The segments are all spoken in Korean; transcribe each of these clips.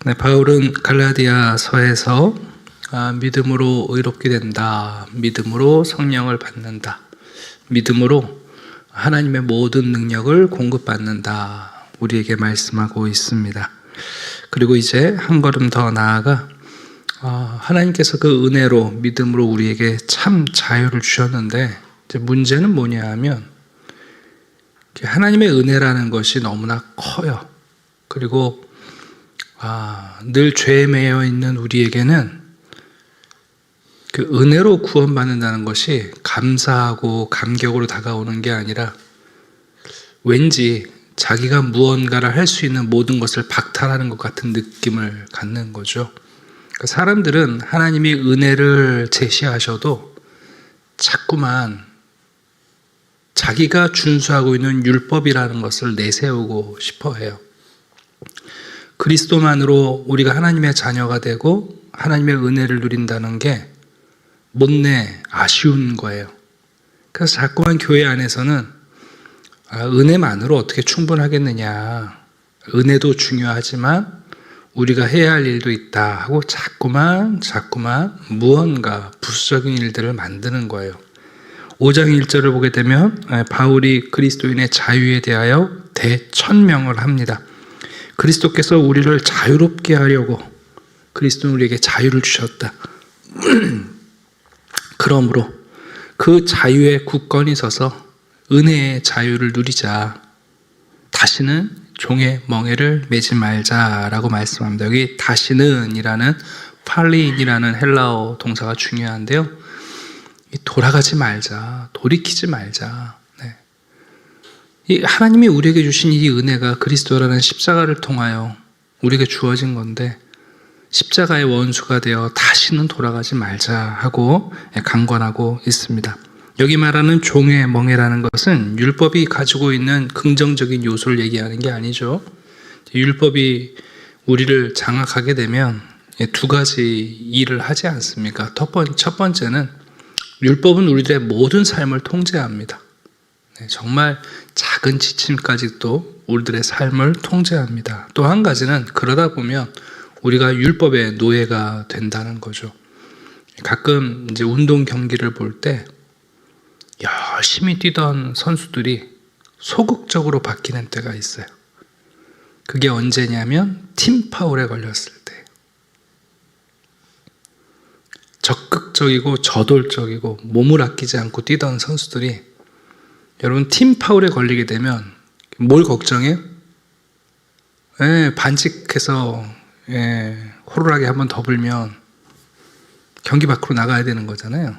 네, 바울은 갈라디아서에서 믿음으로 의롭게 된다, 믿음으로 성령을 받는다, 믿음으로 하나님의 모든 능력을 공급받는다, 우리에게 말씀하고 있습니다. 그리고 이제 한 걸음 더 나아가 하나님께서 그 은혜로 믿음으로 우리에게 참 자유를 주셨는데, 이제 문제는 뭐냐 하면 하나님의 은혜라는 것이 너무나 커요. 그리고 늘 죄에 매여 있는 우리에게는 그 은혜로 구원받는다는 것이 감사하고 감격으로 다가오는 게 아니라 왠지 자기가 무언가를 할 수 있는 모든 것을 박탈하는 것 같은 느낌을 갖는 거죠. 사람들은 하나님이 은혜를 제시하셔도 자꾸만 자기가 준수하고 있는 율법이라는 것을 내세우고 싶어 해요. 그리스도만으로 우리가 하나님의 자녀가 되고 하나님의 은혜를 누린다는 게 못내 아쉬운 거예요. 그래서 자꾸만 교회 안에서는 은혜만으로 어떻게 충분하겠느냐, 은혜도 중요하지만 우리가 해야 할 일도 있다 하고 자꾸만 무언가 부수적인 일들을 만드는 거예요. 5장 1절을 보게 되면 바울이 그리스도인의 자유에 대하여 대천명을 합니다. 그리스도께서 우리를 자유롭게 하려고 그리스도는 우리에게 자유를 주셨다. 그러므로 그 자유에 굳건히 서서 은혜의 자유를 누리자. 다시는 종의 멍에를 매지 말자라고 말씀합니다. 여기 다시는 이라는 팔리인이라는 헬라어 동사가 중요한데요. 돌아가지 말자, 돌이키지 말자. 이 하나님이 우리에게 주신 이 은혜가 그리스도라는 십자가를 통하여 우리에게 주어진 건데, 십자가의 원수가 되어 다시는 돌아가지 말자 하고 강권하고 있습니다. 여기 말하는 종의 멍에라는 것은 율법이 가지고 있는 긍정적인 요소를 얘기하는 게 아니죠. 율법이 우리를 장악하게 되면 두 가지 일을 하지 않습니까? 첫 번째는 율법은 우리들의 모든 삶을 통제합니다. 정말 작은 지침까지도 우리들의 삶을 통제합니다. 또 한 가지는 그러다 보면 우리가 율법의 노예가 된다는 거죠. 가끔 이제 운동 경기를 볼 때 열심히 뛰던 선수들이 소극적으로 바뀌는 때가 있어요. 그게 언제냐면 팀 파울에 걸렸을 때. 적극적이고 저돌적이고 몸을 아끼지 않고 뛰던 선수들이 여러분 팀 파울에 걸리게 되면 뭘 걱정해요? 반칙해서 호루라기 한번 더 불면 경기 밖으로 나가야 되는 거잖아요.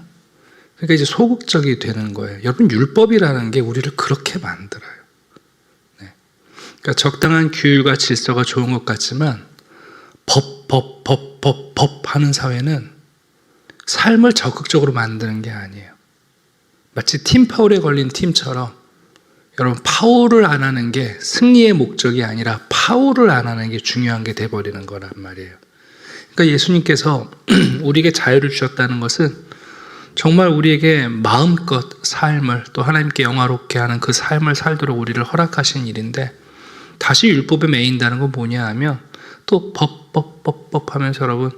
그러니까 이제 소극적이 되는 거예요. 여러분, 율법이라는 게 우리를 그렇게 만들어요. 그러니까 적당한 규율과 질서가 좋은 것 같지만 법 하는 사회는 삶을 적극적으로 만드는 게 아니에요. 마치 팀 파울에 걸린 팀처럼 여러분, 파울을 안 하는 게 승리의 목적이 아니라 파울을 안 하는 게 중요한 게 돼버리는 거란 말이에요. 그러니까 예수님께서 우리에게 자유를 주셨다는 것은 정말 우리에게 마음껏 삶을, 또 하나님께 영화롭게 하는 그 삶을 살도록 우리를 허락하신 일인데, 다시 율법에 매인다는 건 뭐냐 하면 또 법 하면서 여러분,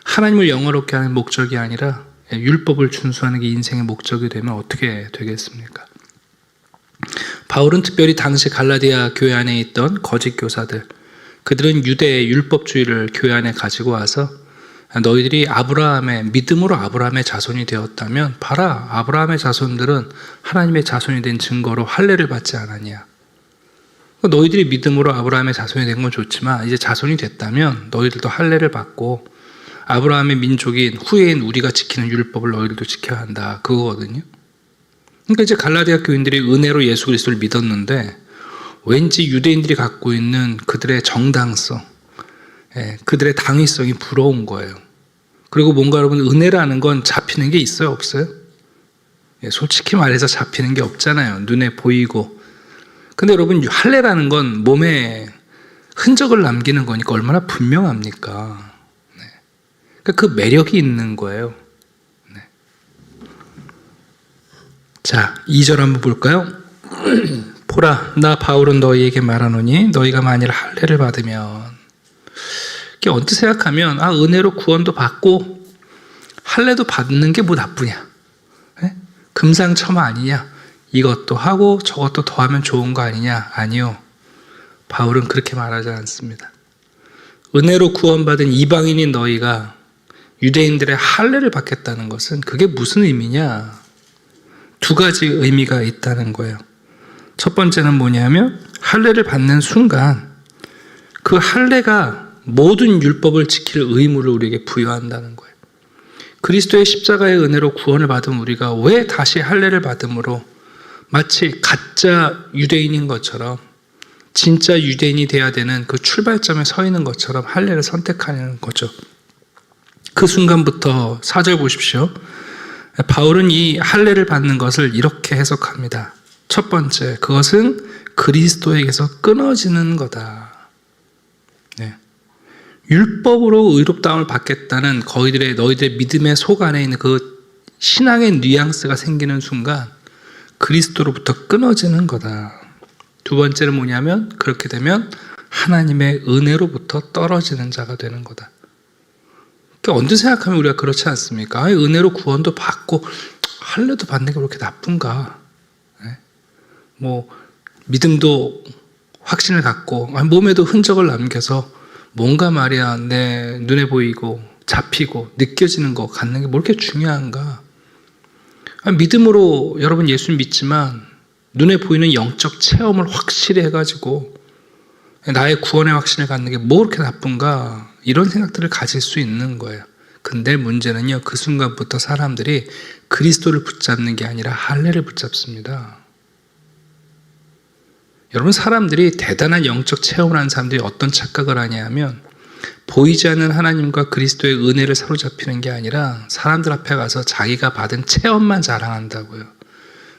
하나님을 영화롭게 하는 목적이 아니라 율법을 준수하는 게 인생의 목적이 되면 어떻게 되겠습니까? 바울은 특별히 당시 갈라디아 교회 안에 있던 거짓 교사들, 그들은 유대의 율법주의를 교회 안에 가지고 와서 너희들이 믿음으로 아브라함의 자손이 되었다면 봐라, 아브라함의 자손들은 하나님의 자손이 된 증거로 할례를 받지 않았냐. 너희들이 믿음으로 아브라함의 자손이 된 건 좋지만 이제 자손이 됐다면 너희들도 할례를 받고 아브라함의 민족인 후예인 우리가 지키는 율법을 너희들도 지켜야 한다, 그거거든요. 그러니까 이제 갈라디아 교인들이 은혜로 예수 그리스도를 믿었는데 왠지 유대인들이 갖고 있는 그들의 정당성, 그들의 당위성이 부러운 거예요. 그리고 뭔가 여러분, 은혜라는 건 잡히는 게 있어요, 없어요? 솔직히 말해서 잡히는 게 없잖아요. 눈에 보이고. 근데 여러분, 할례라는 건 몸에 흔적을 남기는 거니까 얼마나 분명합니까? 그러니까 그 매력이 있는 거예요. 자, 2절 한번 볼까요? 보라, 나 바울은 너희에게 말하노니 너희가 만일 할례를 받으면, 언뜻 생각하면 은혜로 구원도 받고 할례도 받는 게 뭐 나쁘냐? 네? 금상첨화 아니냐? 이것도 하고 저것도 더하면 좋은 거 아니냐? 아니요. 바울은 그렇게 말하지 않습니다. 은혜로 구원받은 이방인인 너희가 유대인들의 할례를 받겠다는 것은 그게 무슨 의미냐? 두 가지 의미가 있다는 거예요. 첫 번째는 뭐냐면 할례를 받는 순간 그 할례가 모든 율법을 지킬 의무를 우리에게 부여한다는 거예요. 그리스도의 십자가의 은혜로 구원을 받은 우리가 왜 다시 할례를 받음으로 마치 가짜 유대인인 것처럼 진짜 유대인이 돼야 되는 그 출발점에 서 있는 것처럼 할례를 선택하는 거죠. 그 순간부터 4절 보십시오. 바울은 이 할례를 받는 것을 이렇게 해석합니다. 첫 번째, 그것은 그리스도에게서 끊어지는 거다. 네. 율법으로 의롭다움을 받겠다는 너희들의 믿음의 속 안에 있는 그 신앙의 뉘앙스가 생기는 순간 그리스도로부터 끊어지는 거다. 두 번째는 뭐냐면 그렇게 되면 하나님의 은혜로부터 떨어지는 자가 되는 거다. 그러니까 언제 생각하면 우리가 그렇지 않습니까? 은혜로 구원도 받고 할례도 받는 게 그렇게 나쁜가? 네? 믿음도 확신을 갖고 몸에도 흔적을 남겨서 뭔가 말이야 내 눈에 보이고 잡히고 느껴지는 거 갖는 게 뭐 이렇게 중요한가? 믿음으로 여러분 예수 믿지만 눈에 보이는 영적 체험을 확실히 해가지고 나의 구원의 확신을 갖는 게 뭐 그렇게 나쁜가? 이런 생각들을 가질 수 있는 거예요. 근데 문제는요, 그 순간부터 사람들이 그리스도를 붙잡는 게 아니라 할례를 붙잡습니다. 여러분, 사람들이 대단한 영적 체험을 하는 사람들이 어떤 착각을 하냐 하면 보이지 않는 하나님과 그리스도의 은혜를 사로잡히는 게 아니라 사람들 앞에 가서 자기가 받은 체험만 자랑한다고요.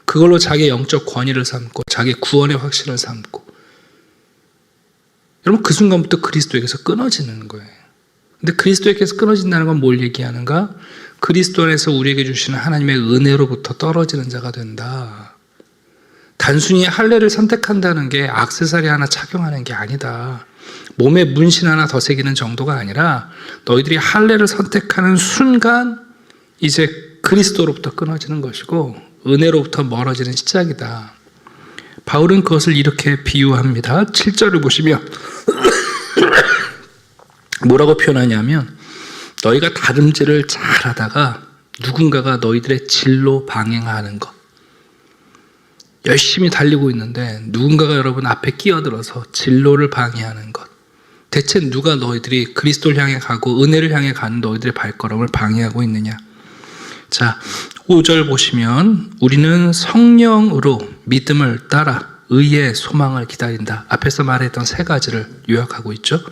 그걸로 자기의 영적 권위를 삼고 자기의 구원의 확신을 삼고, 여러분 그 순간부터 그리스도에게서 끊어지는 거예요. 근데 그리스도에게서 끊어진다는 건 뭘 얘기하는가? 그리스도 안에서 우리에게 주시는 하나님의 은혜로부터 떨어지는 자가 된다. 단순히 할례를 선택한다는 게 액세서리 하나 착용하는 게 아니다. 몸에 문신 하나 더 새기는 정도가 아니라 너희들이 할례를 선택하는 순간 이제 그리스도로부터 끊어지는 것이고 은혜로부터 멀어지는 시작이다. 바울은 그것을 이렇게 비유합니다. 7절을 보시면 뭐라고 표현하냐면 너희가 다름질을 잘하다가 누군가가 너희들의 진로 방해하는 것, 열심히 달리고 있는데 누군가가 여러분 앞에 끼어들어서 진로를 방해하는 것, 대체 누가 너희들이 그리스도를 향해 가고 은혜를 향해 가는 너희들의 발걸음을 방해하고 있느냐? 자, 5절 보시면 우리는 성령으로 믿음을 따라 의의 소망을 기다린다. 앞에서 말했던 세 가지를 요약하고 있죠.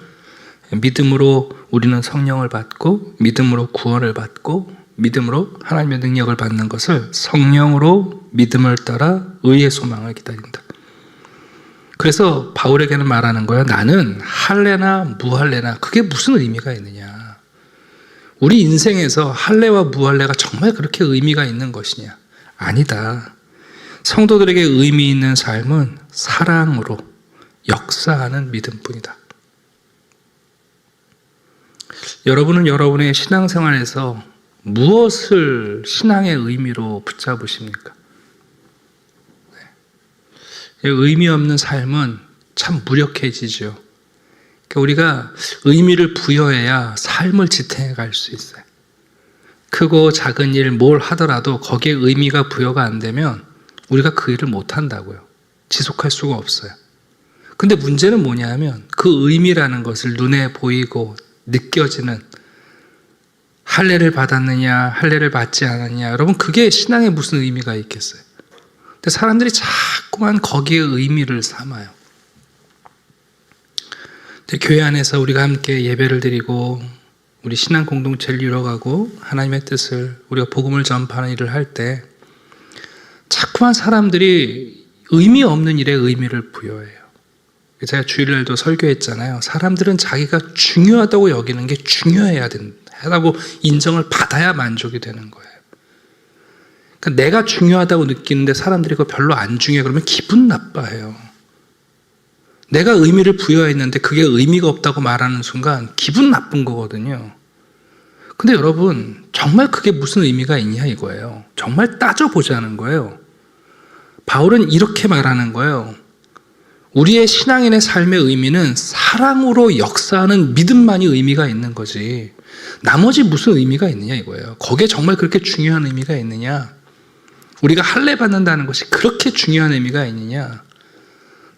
믿음으로 우리는 성령을 받고, 믿음으로 구원을 받고, 믿음으로 하나님의 능력을 받는 것을 성령으로 믿음을 따라 의의 소망을 기다린다. 그래서 바울에게는 말하는 거야. 나는 할례나 무할례나 그게 무슨 의미가 있느냐? 우리 인생에서 할례와 무할례가 정말 그렇게 의미가 있는 것이냐? 아니다. 성도들에게 의미 있는 삶은 사랑으로 역사하는 믿음뿐이다. 여러분은 여러분의 신앙생활에서 무엇을 신앙의 의미로 붙잡으십니까? 의미 없는 삶은 참 무력해지죠. 그러니까 우리가 의미를 부여해야 삶을 지탱해 갈 수 있어요. 크고 작은 일 뭘 하더라도 거기에 의미가 부여가 안 되면 우리가 그 일을 못 한다고요. 지속할 수가 없어요. 근데 문제는 뭐냐 하면 그 의미라는 것을 눈에 보이고 느껴지는, 할례를 받았느냐 할례를 받지 않았냐, 여러분 그게 신앙에 무슨 의미가 있겠어요? 근데 사람들이 자꾸만 거기에 의미를 삼아요. 교회 안에서 우리가 함께 예배를 드리고 우리 신앙 공동체를 이뤄가고 하나님의 뜻을, 우리가 복음을 전파하는 일을 할 때 자꾸만 사람들이 의미 없는 일에 의미를 부여해요. 제가 주일날도 설교했잖아요. 사람들은 자기가 중요하다고 여기는 게 중요해야 된다고 인정을 받아야 만족이 되는 거예요. 그러니까 내가 중요하다고 느끼는데 사람들이 그거 별로 안 중요해 그러면 기분 나빠해요. 내가 의미를 부여했는데 그게 의미가 없다고 말하는 순간 기분 나쁜 거거든요. 근데 여러분, 정말 그게 무슨 의미가 있냐 이거예요. 정말 따져보자는 거예요. 바울은 이렇게 말하는 거예요. 우리의 신앙인의 삶의 의미는 사랑으로 역사하는 믿음만이 의미가 있는 거지. 나머지 무슨 의미가 있느냐 이거예요. 거기에 정말 그렇게 중요한 의미가 있느냐? 우리가 할례 받는다는 것이 그렇게 중요한 의미가 있느냐?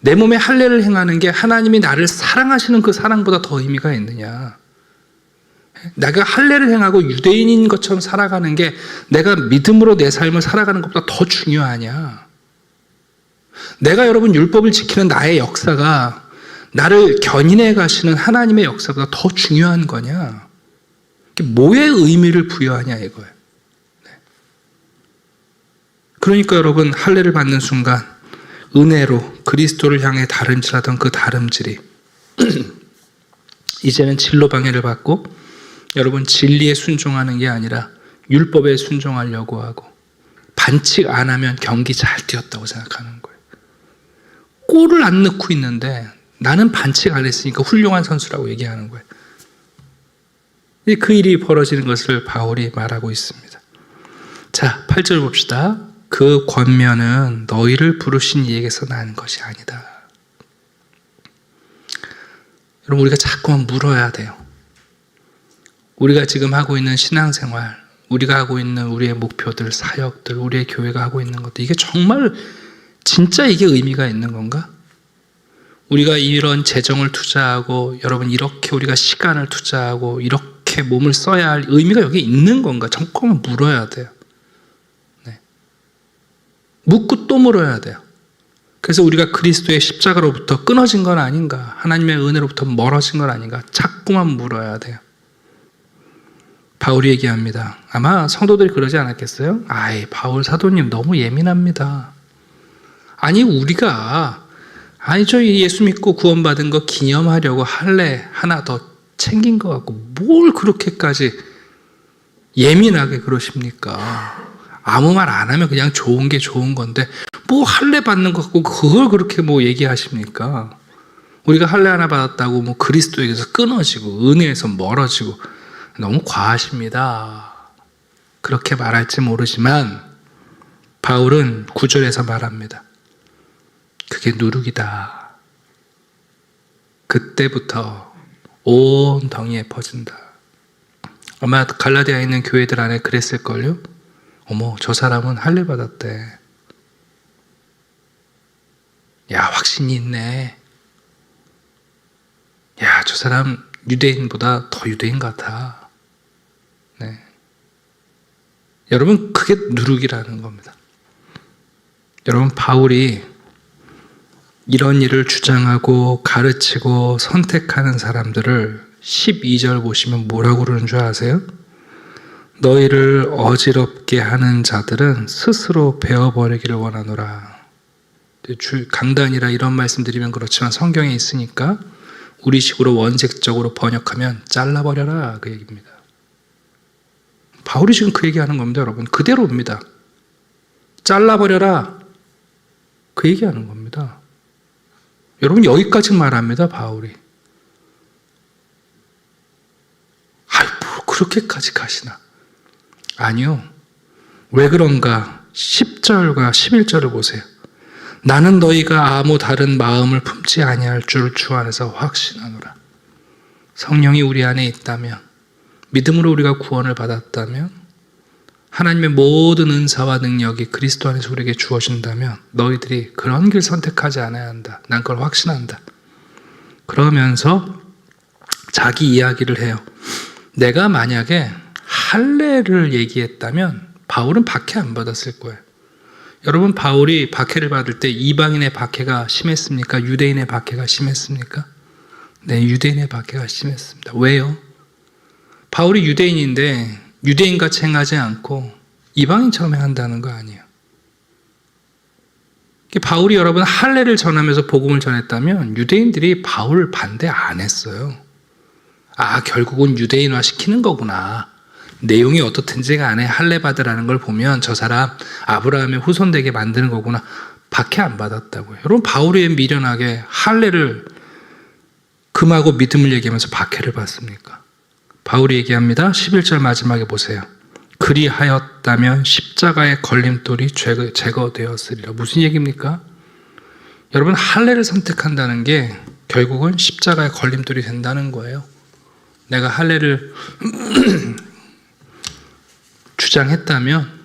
내 몸에 할례를 행하는 게 하나님이 나를 사랑하시는 그 사랑보다 더 의미가 있느냐? 내가 할례를 행하고 유대인인 것처럼 살아가는 게 내가 믿음으로 내 삶을 살아가는 것보다 더 중요하냐? 내가 여러분 율법을 지키는 나의 역사가 나를 견인해 가시는 하나님의 역사보다 더 중요한 거냐? 뭐에 의미를 부여하냐 이거예요. 그러니까 여러분, 할례를 받는 순간 은혜로 그리스도를 향해 다름질하던 그 다름질이 이제는 진로 방해를 받고 여러분 진리에 순종하는 게 아니라 율법에 순종하려고 하고 반칙 안 하면 경기 잘 뛰었다고 생각하는 거예요. 골을 안 넣고 있는데 나는 반칙 안 했으니까 훌륭한 선수라고 얘기하는 거예요. 그 일이 벌어지는 것을 바울이 말하고 있습니다. 자, 8절 봅시다. 그 권면은 너희를 부르신 이에게서 나는 것이 아니다. 여러분, 우리가 자꾸만 물어야 돼요. 우리가 지금 하고 있는 신앙생활, 우리가 하고 있는 우리의 목표들, 사역들, 우리의 교회가 하고 있는 것들, 이게 정말 진짜 이게 의미가 있는 건가? 우리가 이런 재정을 투자하고 여러분 이렇게 우리가 시간을 투자하고 이렇게 몸을 써야 할 의미가 여기 있는 건가? 잠깐만 물어야 돼요. 네. 묻고 또 물어야 돼요. 그래서 우리가 그리스도의 십자가로부터 끊어진 건 아닌가? 하나님의 은혜로부터 멀어진 건 아닌가? 자꾸만 물어야 돼요. 바울이 얘기합니다. 아마 성도들이 그러지 않았겠어요? 아이, 바울 사도님 너무 예민합니다. 아니, 우리가 저희 예수 믿고 구원받은 거 기념하려고 할례 하나 더 챙긴 것 같고 뭘 그렇게까지 예민하게 그러십니까? 아무 말 안 하면 그냥 좋은 게 좋은 건데 뭐 할례 받는 것 같고 그걸 그렇게 뭐 얘기하십니까? 우리가 할례 하나 받았다고 뭐 그리스도에게서 끊어지고 은혜에서 멀어지고 너무 과하십니다. 그렇게 말할지 모르지만 바울은 9절에서 말합니다. 그게 누룩이다. 그때부터 온 덩이에 퍼진다. 아마 갈라디아에 있는 교회들 안에 그랬을걸요? 어머, 저 사람은 할례 받았대. 야, 확신이 있네. 야, 저 사람 유대인보다 더 유대인 같아. 네. 여러분, 그게 누룩이라는 겁니다. 여러분, 바울이 이런 일을 주장하고 가르치고 선택하는 사람들을 12절 보시면 뭐라고 그러는 줄 아세요? 너희를 어지럽게 하는 자들은 스스로 베어버리기를 원하노라. 강단이라 이런 말씀 드리면 그렇지만 성경에 있으니까 우리식으로 원색적으로 번역하면 잘라버려라, 그 얘기입니다. 바울이 지금 그 얘기하는 겁니다, 여러분. 그대로입니다. 잘라버려라, 그 얘기하는 겁니다. 여러분, 여기까지 말합니다, 바울이. 뭐 그렇게까지 가시나? 아니요. 왜 그런가? 10절과 11절을 보세요. 나는 너희가 아무 다른 마음을 품지 아니할 줄 주 안에서 확신하노라. 성령이 우리 안에 있다면, 믿음으로 우리가 구원을 받았다면, 하나님의 모든 은사와 능력이 그리스도 안에서 우리에게 주어진다면 너희들이 그런 길 선택하지 않아야 한다. 난 그걸 확신한다. 그러면서 자기 이야기를 해요. 내가 만약에 할례를 얘기했다면 바울은 박해 안 받았을 거예요. 여러분, 바울이 박해를 받을 때 이방인의 박해가 심했습니까? 유대인의 박해가 심했습니까? 네, 유대인의 박해가 심했습니다. 왜요? 바울이 유대인인데 유대인같이 행하지 않고 이방인처럼 행한다는 거 아니에요. 바울이 여러분 할례를 전하면서 복음을 전했다면 유대인들이 바울 반대 안 했어요. 아, 결국은 유대인화 시키는 거구나. 내용이 어떻든지 간에 할례 받으라는 걸 보면 저 사람 아브라함의 후손 되게 만드는 거구나. 박해 안 받았다고요. 여러분 바울이 왜 미련하게 할례를 금하고 믿음을 얘기하면서 박해를 받습니까? 바울이 얘기합니다. 11절 마지막에 보세요. 그리하였다면 십자가의 걸림돌이 제거되었으리라. 무슨 얘기입니까? 여러분 할례를 선택한다는 게 결국은 십자가의 걸림돌이 된다는 거예요. 내가 할례를 주장했다면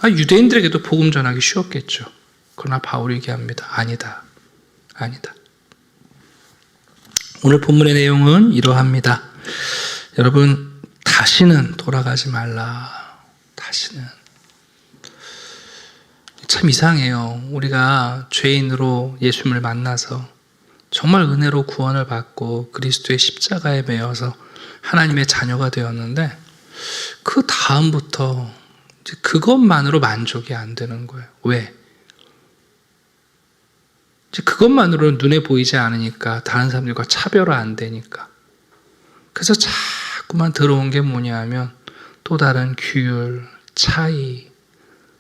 유대인들에게도 복음 전하기 쉬웠겠죠. 그러나 바울이 얘기합니다. 아니다. 오늘 본문의 내용은 이러합니다. 여러분 다시는 돌아가지 말라. 다시는. 참 이상해요. 우리가 죄인으로 예수님을 만나서 정말 은혜로 구원을 받고 그리스도의 십자가에 매여서 하나님의 자녀가 되었는데 그 다음부터 그것만으로 만족이 안 되는 거예요. 왜? 그것만으로는 눈에 보이지 않으니까 다른 사람들과 차별화 안 되니까. 그래서 자꾸만 들어온 게 뭐냐 하면 또 다른 규율, 차이,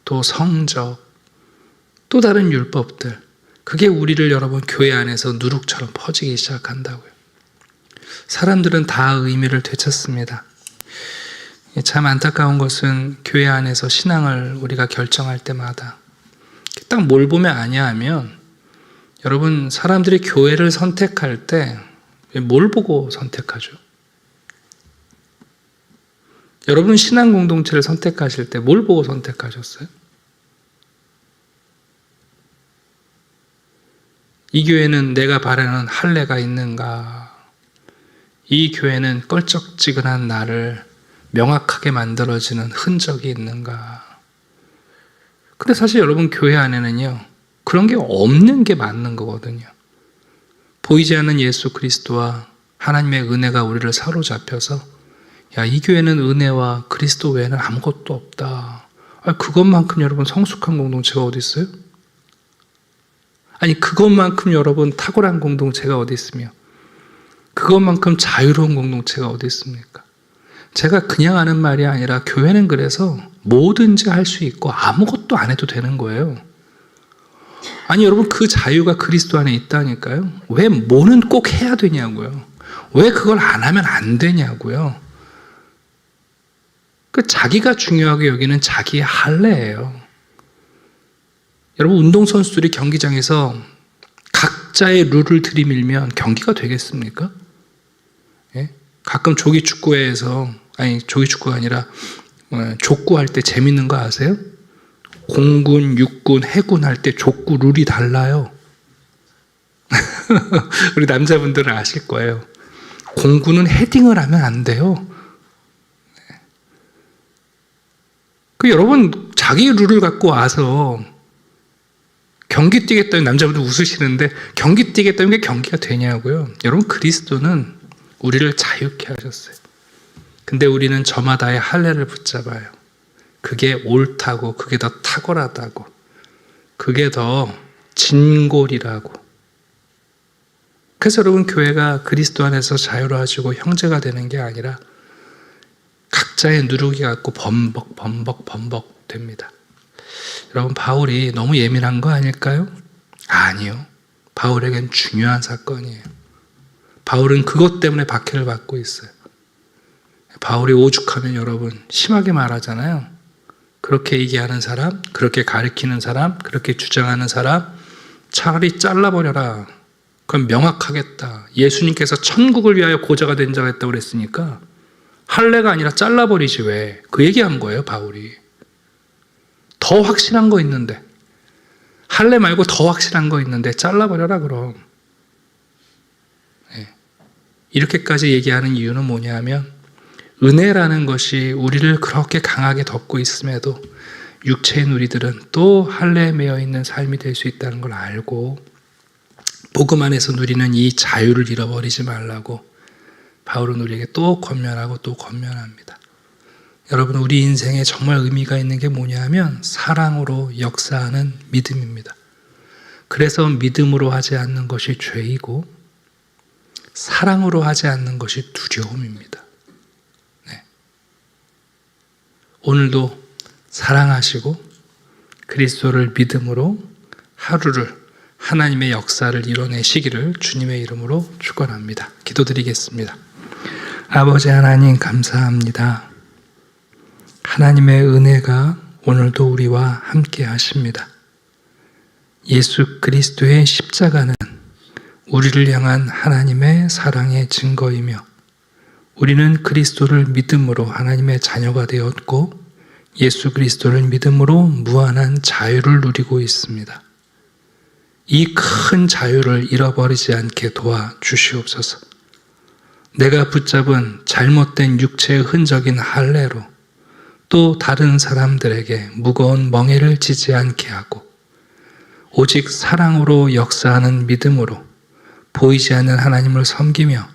또 성적, 또 다른 율법들. 그게 우리를 여러분 교회 안에서 누룩처럼 퍼지기 시작한다고요. 사람들은 다 의미를 되찾습니다. 참 안타까운 것은 교회 안에서 신앙을 우리가 결정할 때마다 딱 뭘 보면 아냐 하면 여러분 사람들이 교회를 선택할 때 뭘 보고 선택하죠? 여러분 신앙 공동체를 선택하실 때 뭘 보고 선택하셨어요? 이 교회는 내가 바라는 할례가 있는가? 이 교회는 껄쩍지근한 나를 명확하게 만들어지는 흔적이 있는가? 근데 사실 여러분 교회 안에는요 그런 게 없는 게 맞는 거거든요. 보이지 않는 예수 그리스도와 하나님의 은혜가 우리를 사로잡혀서 이 교회는 은혜와 그리스도 외에는 아무것도 없다. 그것만큼 여러분 성숙한 공동체가 어디 있어요? 그것만큼 여러분 탁월한 공동체가 어디 있으며 그것만큼 자유로운 공동체가 어디 있습니까? 제가 그냥 하는 말이 아니라 교회는 그래서 뭐든지 할 수 있고 아무것도 안 해도 되는 거예요. 여러분 그 자유가 그리스도 안에 있다니까요. 왜 뭐는 꼭 해야 되냐고요. 왜 그걸 안 하면 안 되냐고요. 자기가 중요하게 여기는 자기의 할례예요. 여러분 운동선수들이 경기장에서 각자의 룰을 들이밀면 경기가 되겠습니까? 예? 가끔 조기축구회에서 조기축구가 아니라 족구할 때 재밌는 거 아세요? 공군, 육군, 해군 할 때 족구 룰이 달라요. 우리 남자분들은 아실 거예요. 공군은 헤딩을 하면 안 돼요. 여러분 자기 룰을 갖고 와서 경기 뛰겠다는 남자분들 웃으시는데 경기 뛰겠다는 게 경기가 되냐고요. 여러분 그리스도는 우리를 자유케 하셨어요. 근데 우리는 저마다의 할례를 붙잡아요. 그게 옳다고, 그게 더 탁월하다고, 그게 더 진골이라고. 그래서 여러분 교회가 그리스도 안에서 자유로워지고 형제가 되는 게 아니라 각자의 누룩이 갖고 범벅 됩니다. 여러분 바울이 너무 예민한 거 아닐까요? 아니요. 바울에겐 중요한 사건이에요. 바울은 그것 때문에 박해를 받고 있어요. 바울이 오죽하면 여러분 심하게 말하잖아요. 그렇게 얘기하는 사람, 그렇게 가르치는 사람, 그렇게 주장하는 사람 차라리 잘라버려라. 그럼 명확하겠다. 예수님께서 천국을 위하여 고자가 된 자가 있다고 그랬으니까 할례가 아니라 잘라버리지 왜. 그 얘기한 거예요 바울이. 더 확실한 거 있는데 할례 말고 더 확실한 거 있는데 잘라버려라 그럼. 네. 이렇게까지 얘기하는 이유는 뭐냐 하면 은혜라는 것이 우리를 그렇게 강하게 덮고 있음에도 육체인 우리들은 또 할례에 매여 있는 삶이 될 수 있다는 걸 알고 복음 안에서 누리는 이 자유를 잃어버리지 말라고 바울은 우리에게 또 권면하고 또 권면합니다. 여러분 우리 인생에 정말 의미가 있는 게 뭐냐 하면 사랑으로 역사하는 믿음입니다. 그래서 믿음으로 하지 않는 것이 죄이고 사랑으로 하지 않는 것이 두려움입니다. 네. 오늘도 사랑하시고 그리스도를 믿음으로 하루를 하나님의 역사를 이뤄내시기를 주님의 이름으로 축원합니다. 기도드리겠습니다. 아버지 하나님 감사합니다. 하나님의 은혜가 오늘도 우리와 함께 하십니다. 예수 그리스도의 십자가는 우리를 향한 하나님의 사랑의 증거이며 우리는 그리스도를 믿음으로 하나님의 자녀가 되었고 예수 그리스도를 믿음으로 무한한 자유를 누리고 있습니다. 이 큰 자유를 잃어버리지 않게 도와주시옵소서. 내가 붙잡은 잘못된 육체의 흔적인 할례로 또 다른 사람들에게 무거운 멍에를 지지 않게 하고 오직 사랑으로 역사하는 믿음으로 보이지 않는 하나님을 섬기며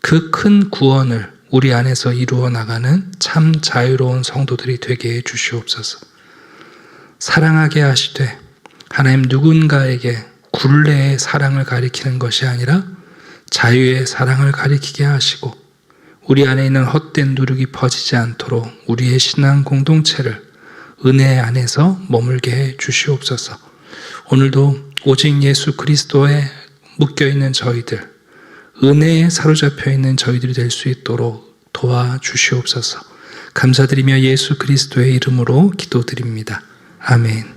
그 큰 구원을 우리 안에서 이루어 나가는 참 자유로운 성도들이 되게 해 주시옵소서. 사랑하게 하시되 하나님 누군가에게 굴레의 사랑을 가리키는 것이 아니라 자유의 사랑을 가리키게 하시고 우리 안에 있는 헛된 누룩이 퍼지지 않도록 우리의 신앙 공동체를 은혜 안에서 머물게 해 주시옵소서. 오늘도 오직 예수 그리스도에 묶여있는 저희들, 은혜에 사로잡혀 있는 저희들이 될 수 있도록 도와주시옵소서. 감사드리며 예수 그리스도의 이름으로 기도드립니다. 아멘.